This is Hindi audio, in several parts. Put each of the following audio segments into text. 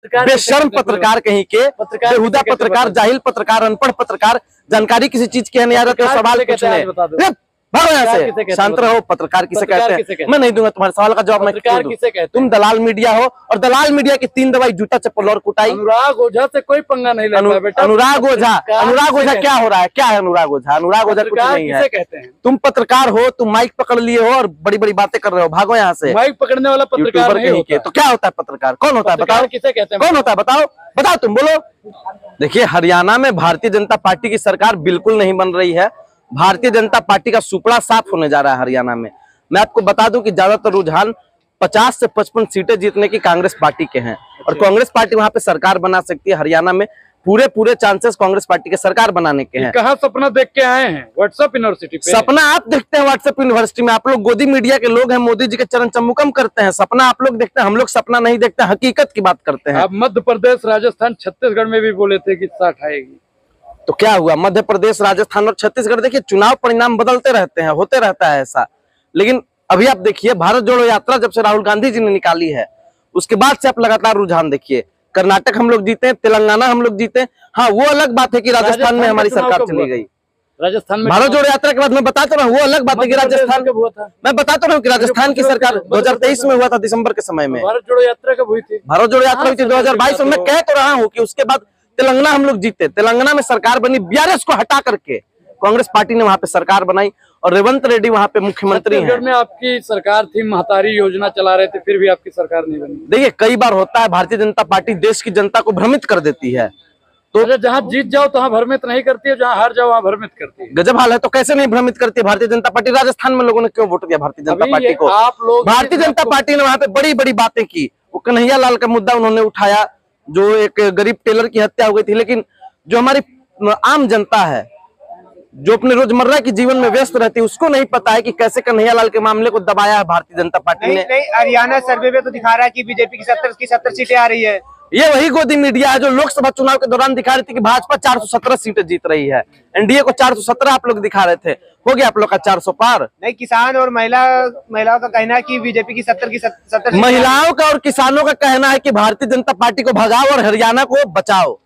बेशर्म पत्रकार कहीं के, बेहुदा पत्रकार, जाहिल पत्रकार, अनपढ़ पत्रकार, जानकारी किसी चीज की है नहीं, आ रहा सवाल पूछने। भागो यहाँ से, शांत रहो। पत्रकार किसे कहते हैं? मैं नहीं दूंगा तुम्हारे सवाल का जवाब। मैं तुम दलाल मीडिया हो, और दलाल मीडिया की 3 दवाई, जूता चप्पल और कुटाई। अनुराग ओझा से कोई पंगा नहीं लेना बेटा। अनुराग ओझा क्या हो रहा है? क्या है अनुराग ओझा? अनुराग ओझा कुछ नहीं है। तुम पत्रकार हो, तुम माइक पकड़ लिए हो और बड़ी बड़ी बातें कर रहे हो। भागो यहाँ से। माइक पकड़ने वाला पत्रकार नहीं होता। तो क्या होता है पत्रकार? कौन होता है बताओ? किसे कहते हैं? कौन होता है बताओ तुम बोलो। देखिए, हरियाणा में भारतीय जनता पार्टी की सरकार बिल्कुल नहीं बन रही है। भारतीय जनता पार्टी का सुपड़ा साफ होने जा रहा है हरियाणा में। मैं आपको बता दूं कि ज्यादातर रुझान 50 से 55 सीटें जीतने की कांग्रेस पार्टी के हैं, और कांग्रेस पार्टी वहां पे सरकार बना सकती है। हरियाणा में पूरे चांसेस कांग्रेस पार्टी के सरकार बनाने के हैं। कहाँ सपना देख के आए हैं? व्हाट्सएप यूनिवर्सिटी पे सपना आप देखते हैं? व्हाट्सएप यूनिवर्सिटी में आप लोग गोदी मीडिया के लोग हैं, मोदी जी के चरण चम्मुकम करते हैं। सपना आप लोग देखते हैं, हम लोग सपना नहीं देखते, हकीकत की बात करते हैं। आप मध्य प्रदेश, राजस्थान, छत्तीसगढ़ में भी बोले थे कि 60 आएगी, तो क्या हुआ? मध्य प्रदेश, राजस्थान और छत्तीसगढ़, देखिए चुनाव परिणाम बदलते रहते हैं, होते रहता है ऐसा। लेकिन अभी आप देखिए, भारत जोड़ो यात्रा जब से राहुल गांधी जी ने निकाली है, उसके बाद से आप लगातार रुझान देखिए। कर्नाटक हम लोग जीते, तेलंगाना हम लोग जीते। हाँ, वो अलग बात है कि राजस्थान में हमारी सरकार चली गई। राजस्थान में भारत जोड़ो यात्रा के बाद मैं बताता रहा हूँ, वो अलग बात है कि राजस्थान, मैं बताता रहा हूँ कि राजस्थान की सरकार 2023 में हुआ था, दिसंबर के समय में। भारत जोड़ो यात्रा कब हुई थी? भारत जोड़ो यात्रा हुई थी 2022 में। मैं कह तो रहा हूँ कि उसके बाद तेलंगाना हम लोग जीते, तेलंगाना में सरकार बनी, बीआरएस को हटा करके कांग्रेस पार्टी ने वहां पे सरकार बनाई, और रेवंत रेड्डी वहां पे मुख्यमंत्री हैं। में आपकी सरकार थी, महतारी योजना चला रहे थे, फिर भी आपकी सरकार नहीं बनी। देखिए, कई बार होता है, भारतीय जनता पार्टी देश की जनता को भ्रमित कर देती है। तो जहाँ जीत जाओ तो भ्रमित नहीं करती है, जहाँ हार जाओ वहाँ भ्रमित करती है। गजब हाल है। तो कैसे नहीं भ्रमित करती है भारतीय जनता पार्टी? राजस्थान में लोगों ने क्यों वोट दिया भारतीय जनता पार्टी को? आप लोग, भारतीय जनता पार्टी ने वहां पे बड़ी बड़ी बातें की। वो कन्हैया लाल का मुद्दा उन्होंने उठाया, जो एक गरीब टेलर की हत्या हो गई थी। लेकिन जो हमारी आम जनता है, जो अपने रोजमर्रा के जीवन में व्यस्त रहती है, उसको नहीं पता है कि कैसे कन्हैया लाल के मामले को दबाया है भारतीय जनता पार्टी ने। नहीं, हरियाणा सर्वे में तो दिखा रहा है कि बीजेपी की 70 सीटें आ रही है। ये वही गोदी मीडिया है जो लोकसभा चुनाव के दौरान दिखा रही थी कि भाजपा 417 सीटें जीत रही है, एनडीए को 417 आप लोग दिखा रहे थे। हो गया आप लोग का 400 पार? नहीं, किसान और महिलाओं का कहना है कि बीजेपी की 70 महिलाओं का और किसानों का कहना है कि भारतीय जनता पार्टी को भगाओ और हरियाणा को बचाओ।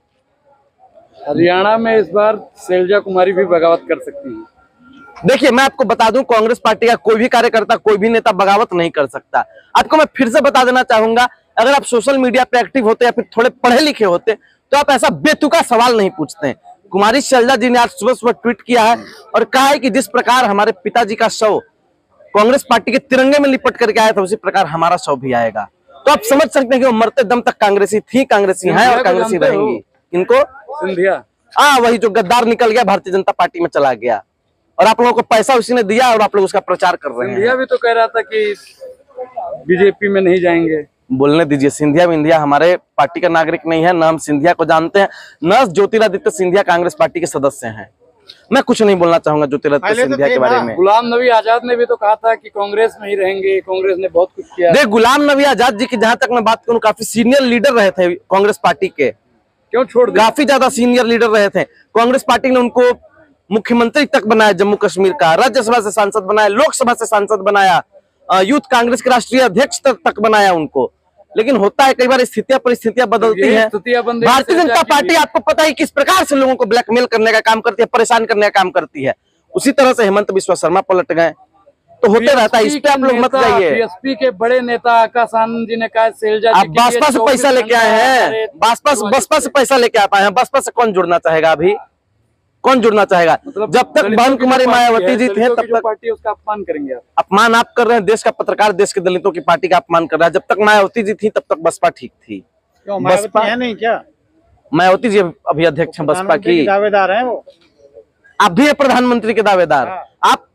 हरियाणा में इस बार शैलजा कुमारी भी बगावत कर सकती है। देखिए, मैं आपको बता दूं, कांग्रेस पार्टी का कोई भी कार्यकर्ता, कोई भी नेता बगावत नहीं कर सकता। आपको मैं फिर से बता देना चाहूंगा, अगर आप सोशल मीडिया पे एक्टिव होते या फिर थोड़े पढ़े लिखे होते तो आप ऐसा बेतुका सवाल नहीं पूछते। कुमारी शैलजा जी ने आज सुबह ट्वीट किया है और कहा है कि जिस प्रकार हमारे पिताजी का शव कांग्रेस पार्टी के तिरंगे में लिपट करके आया था, उसी प्रकार हमारा शव भी आएगा। तो आप समझ सकते हैं कि वो मरते दम तक कांग्रेसी थी, कांग्रेसी हैं और कांग्रेसी रहेंगी। इनको सिंधिया, वही जो गद्दार निकल गया, भारतीय जनता पार्टी में चला गया, और आप लोगों को पैसा उसी ने दिया और आप लोग उसका प्रचार कर रहे हैं। सिंधिया भी तो कह रहा था कि बीजेपी में नहीं जाएंगे। बोलने दीजिए, सिंधिया हमारे पार्टी का नागरिक नहीं है, न हम सिंधिया को जानते हैं, न ज्योतिरादित्य सिंधिया कांग्रेस पार्टी के सदस्य हैं। मैं कुछ नहीं बोलना चाहूंगा ज्योतिरादित्य सिंधिया के बारे में। गुलाम नबी आजाद ने भी तो कहा था कि कांग्रेस में ही रहेंगे, कांग्रेस ने बहुत कुछ किया। देख, गुलाम नबी आजाद जी की जहां तक मैं बात करूं, काफी सीनियर लीडर रहे थे कांग्रेस पार्टी के। क्यों छोड़ दिया? काफी ज्यादा सीनियर लीडर रहे थे। कांग्रेस पार्टी ने उनको मुख्यमंत्री तक बनाया जम्मू कश्मीर का, राज्यसभा से सांसद बनाया, लोकसभा से सांसद बनाया, यूथ कांग्रेस के राष्ट्रीय अध्यक्ष तक बनाया उनको। लेकिन होता है कई बार परिस्थितियां बदलती हैं। भारतीय जनता पार्टी आपको पता है किस प्रकार से लोगों को ब्लैकमेल करने का काम करती है, परेशान करने का काम करती है। उसी तरह से हेमंत बिस्वा शर्मा पलट गए, तो होते रहता है। इस पे आप लोग मत जाइए। बीएसपी के बड़े नेता आकाश आनंद जी ने कहा शैलजा आप बसपा से पैसा लेके आए हैं, बसपा से पैसा लेके आ पाए हैं। बसपा से कौन जुड़ना चाहेगा? अभी कौन जुड़ना चाहेगा? मतलब जब तक बहन कुमारी मायावती जी थे तब तक पार्टी उसका अपमान करेंगे आप। अपमान आप कर रहे हैं। देश का पत्रकार देश के दलितों की पार्टी का अपमान कर रहा है। जब तक मायावती जी थी तब तक बसपा ठीक थी। बसपा है नहीं क्या? मायावती जी अभी अध्यक्ष हैं बसपा की, दावेदार है वो। आप भी है प्रधानमंत्री के दावेदार। आप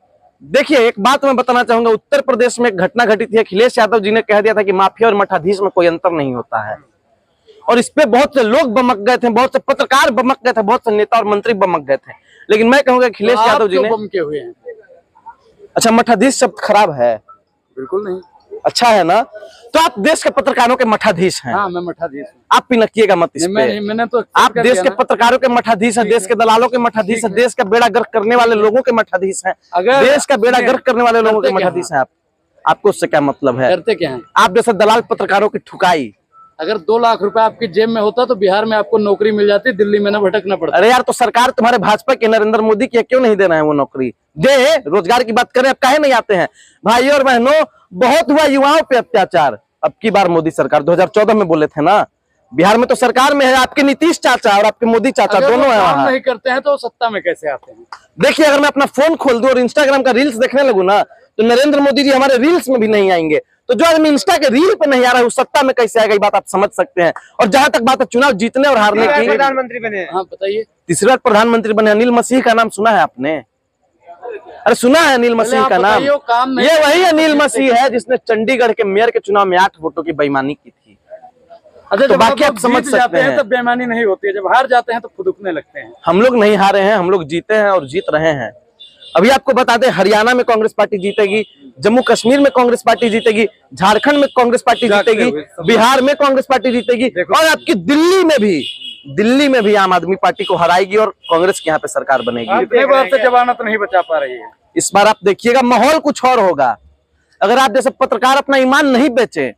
देखिए, एक बात मैं बताना चाहूंगा, उत्तर प्रदेश में एक घटना घटी थी। अखिलेश यादव जी ने कह दिया था कि माफिया और मठाधीश में कोई अंतर नहीं होता है, और इस पे बहुत से लोग बमक गए थे, बहुत से पत्रकार बमक गए थे, बहुत से नेता और मंत्री बमक गए थे। लेकिन मैं कहूंगा अखिलेश यादव जी ने बमके हुए हैं। अच्छा, मठाधीश शब्द खराब है? बिल्कुल नहीं, अच्छा है ना। तो आप देश के पत्रकारों के मठाधीश हैं। हाँ, मैं मठाधीश हूँ। आप पिनकिएगा मत इस पे। मैंने तो आप देश के पत्रकारों के मठाधीश हैं, देश के दलालों के मठाधीश हैं, देश का बेड़ा गर्क करने वाले लोगों के मठाधीश हैं, देश का बेड़ा गर्क करने वाले लोगों के मठाधीश हैं। आपको उससे क्या मतलब है? करते क्या है? आप जैसे दलाल पत्रकारों की ठुकाई, अगर 2 लाख रुपए आपकी जेब में होता तो बिहार में आपको नौकरी मिल जाती, दिल्ली में ना भटकना पड़ता। अरे यार, तो सरकार तुम्हारे भाजपा के नरेंद्र मोदी की है, क्यों नहीं दे रहे हैं वो नौकरी? दे, रोजगार की बात करें, अब काहे नहीं आते हैं? भाई और बहनों, बहुत हुआ युवाओं पे अत्याचार। अब की बार मोदी सरकार 2014 में बोले थे ना, बिहार में तो सरकार में है आपके नीतीश चाचा और आपके मोदी चाचा, दोनों है काम वहाँ। नहीं करते हैं तो सत्ता में कैसे आते हैं? देखिए, अगर मैं अपना फोन खोल दूं और इंस्टाग्राम का रील्स देखने लगूं ना, तो नरेंद्र मोदी जी हमारे रील्स में भी नहीं आएंगे। तो जो आदमी इंस्टा के रील पे नहीं आ रहा है, वो सत्ता में कैसे आएगा? ये बात आप समझ सकते हैं। और जहां तक बात है चुनाव जीतने और हारने की, प्रधानमंत्री बने। हाँ बताइए। तीसरी बार प्रधानमंत्री बने। अनिल मसीह का नाम सुना है आपने? अरे सुना है अनिल मसीह का नाम? ये वही अनिल मसीह है जिसने चंडीगढ़ के मेयर के चुनाव में 8 वोटों की बेईमानी की थी। अच्छा, तो बाकी आप समझ सकते हैं। तब बेईमानी नहीं होती है, जब हार जाते हैं तो फुदकने लगते हैं। हम लोग नहीं हारे हैं, हम लोग जीते हैं और जीत रहे हैं। अभी आपको बता दें, हरियाणा में कांग्रेस पार्टी जीतेगी, जम्मू कश्मीर में कांग्रेस पार्टी जीतेगी, झारखंड में कांग्रेस पार्टी जीतेगी, बिहार में कांग्रेस पार्टी जीतेगी, और आपकी दिल्ली में भी आम आदमी पार्टी को हराएगी और कांग्रेस के यहाँ पे सरकार बनेगी। इतने बार से जमानत नहीं बचा पा रही है। इस बार आप देखिएगा, माहौल कुछ और होगा। अगर आप जैसे पत्रकार अपना ईमान नहीं बेचे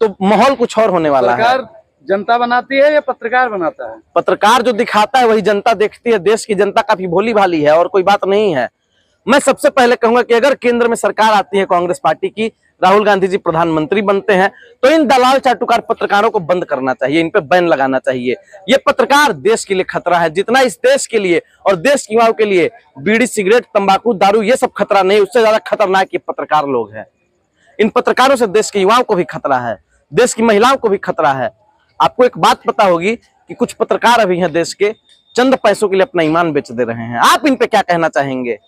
तो माहौल कुछ और होने वाला है। सरकार जनता बनाती है या पत्रकार बनाता है? पत्रकार जो दिखाता है वही जनता देखती है। देश की जनता काफी भोली भाली है और कोई बात नहीं है। मैं सबसे पहले कहूंगा कि अगर केंद्र में सरकार आती है कांग्रेस पार्टी की, राहुल गांधी जी प्रधानमंत्री बनते हैं, तो इन दलाल चाटुकार पत्रकारों को बंद करना चाहिए, इन पे बैन लगाना चाहिए। ये पत्रकार देश के लिए खतरा है, जितना इस देश के लिए और देश के युवाओं के लिए बीड़ी, सिगरेट, तंबाकू, दारू ये सब खतरा नहीं, उससे ज्यादा खतरनाक ये पत्रकार लोग हैं। इन पत्रकारों से देश के युवाओं को भी खतरा है, देश की महिलाओं को भी खतरा है। आपको एक बात पता होगी कि कुछ पत्रकार अभी हैं देश के, चंद पैसों के लिए अपना ईमान बेच दे रहे हैं। आप इन पे क्या कहना चाहेंगे?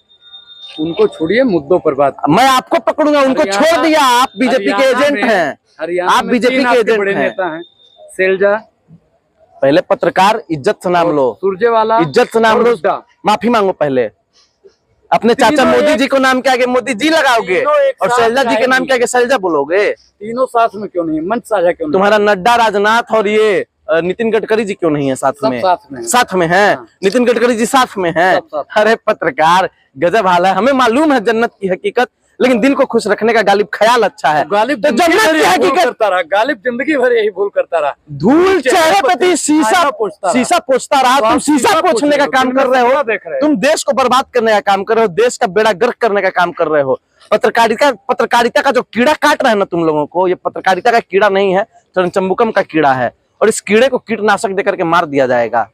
उनको छोड़िए, मुद्दों पर बात। मैं आपको पकड़ूंगा, उनको छोड़ दिया। आप बीजेपी के एजेंट हैं, आप बीजेपी के एजेंट हैं। शैलजा, पहले पत्रकार इज्जत से नाम लो, सुरजेवाला इज्जत से नाम लो, माफी मांगो पहले। अपने चाचा मोदी जी को नाम के आगे मोदी जी लगाओगे और शैलजा जी के नाम के आगे शैलजा बोलोगे? तीनों साथ में क्यों नहीं, मंच साझा क्यों नहीं? तुम्हारा नड्डा, राजनाथ और ये नितिन गडकरी जी क्यों नहीं है साथ में? साथ में है। नितिन गडकरी जी साथ में है। अरे पत्रकार, गजब हाल है। हमें मालूम है जन्नत की हकीकत, लेकिन दिल को खुश रखने का गालिब ख्याल अच्छा है। गालिब तो जन्नत की हकीकत करता रहा, गालिब जिंदगी भर यही भूल करता रहा। धूल चेहरे पे शीशा पोछता रहा। तुम शीशा पोछने का काम कर रहे हो, तुम देश को बर्बाद करने का काम कर रहे हो, देश का बेड़ा गर्क करने का काम कर रहे हो। पत्रकारिता का जो कीड़ा काट रहा है ना तुम लोगों को, ये पत्रकारिता का कीड़ा नहीं है, चंबुकम का कीड़ा है, और इस कीड़े को कीटनाशक देकर के मार दिया जाएगा।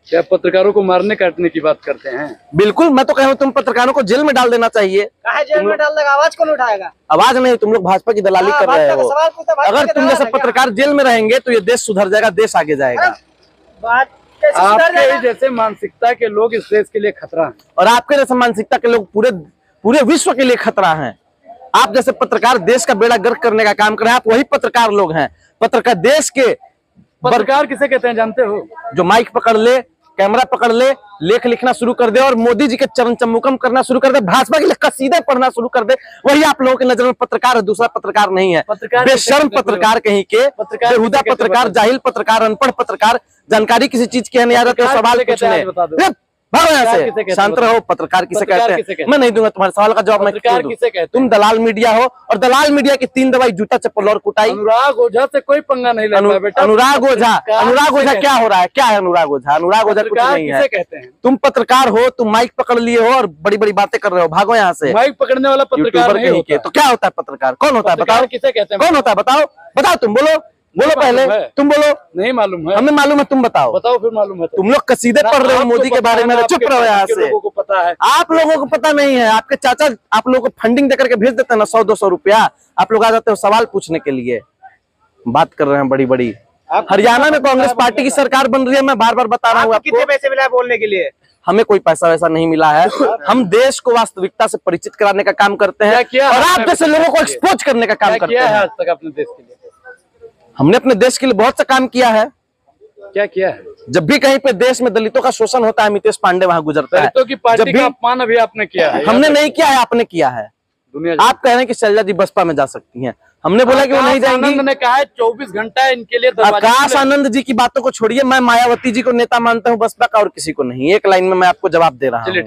क्या पत्रकारों को मारने काटने की बात करते हैं? बिल्कुल, मैं तो कह रहा हूं तुम पत्रकारों को जेल में डाल देना चाहिए। जेल में डाल देगा, आवाज कौन उठाएगा? आवाज नहीं, तुम लोग भाजपा की दलाली कर रहे हो। अगर तुम जैसे पत्रकार जेल में रहेंगे तो ये देश सुधर जाएगा, देश आगे जाएगा। आपके जैसे मानसिकता के लोग इस देश के लिए खतरा है, और आपके जैसे मानसिकता के लोग पूरे विश्व के लिए खतरा है। आप जैसे पत्रकार देश का बेड़ा गर्क करने का काम कर रहे हैं, आप वही पत्रकार लोग हैं। पत्रकार देश के पत्रकार किसे कहते हैं जानते हो? जो माइक पकड़ ले, कैमरा पकड़ ले, लेख लिखना शुरू कर दे और मोदी जी के चरण चंबुकम करना शुरू कर दे, भाजपा के लिए कसीदे पढ़ना शुरू कर दे, वही आप लोगों की नजर में पत्रकार है, दूसरा पत्रकार नहीं है। बेशर्म पत्रकार कहीं के, बेहुदा पत्रकार, जाहिल पत्रकार, अनपढ़ पत्रकार, जानकारी किसी चीज की है नहीं, तो सवाल पूछने से शांत रहो। पत्रकार किसे कहते हैं? मैं नहीं दूंगा तुम्हारे सवाल का जवाब। मैं तुम दलाल मीडिया हो, और दलाल मीडिया की 3 दवाई, जूता, चप्पल और कुटाई। अनुराग ओझा से कोई पंगा नहीं लेना बेटा। अनुराग ओझा क्या हो रहा है? क्या है अनुराग ओझा? अनुराग ओझा कुछ नहीं है। कहते हैं तुम तुम पत्रकार हो, तुम माइक पकड़ लिए हो और बड़ी बड़ी बातें कर रहे हो, भागो यहाँ से। माइक पकड़ने वाला पत्रकार नहीं होता। तो क्या होता है पत्रकार? कौन होता है बताओ? किसे कहते हैं? कौन होता है बताओ? बताओ, तुम बोलो पहले, तुम बोलो। नहीं मालूम है? हमें मालूम है, तुम बताओ फिर मालूम है? तुम लोग कसीदे पढ़ रहे हो मोदी के बारे में, चुप रहो यहाँ से। लोगों को पता है, आप लोगों को पता नहीं है। आपके चाचा आप लोगों को फंडिंग देकर के भेज देते हैं ना, 100-200 रुपया, आप लोग आ जाते हो सवाल पूछने के लिए। बात कर रहे हैं बड़ी बड़ी। हरियाणा में कांग्रेस पार्टी की सरकार बन रही है, मैं बार बार बता रहा हूँ। कितने पैसे मिला है बोलने के लिए? हमें कोई पैसा वैसा नहीं मिला है। हम देश को वास्तविकता से परिचित कराने का काम करते हैं, और आप जैसे लोगों को एक्सपोज करने का काम करते हैं। आज तक अपने देश के लिए हमने अपने देश के लिए बहुत सा काम किया है। क्या किया है? जब भी कहीं पे देश में दलितों का शोषण होता है, मितेश पांडे वहां गुजरता है। दलितों की पार्टी का अपमान अभी आपने किया है। हमने नहीं किया है, आपने किया है। आप कह रहे हैं कि शैलजा जी बसपा में जा सकती हैं, हमने बोला कि वो नहीं जाएंगी। आनंद ने कहा है 24 घंटा इनके लिए। आकाश आनंद जी की बातों को छोड़िए, मैं मायावती जी को नेता मानता हूँ बसपा का, और किसी को नहीं। एक लाइन में मैं आपको जवाब दे रहा हूँ।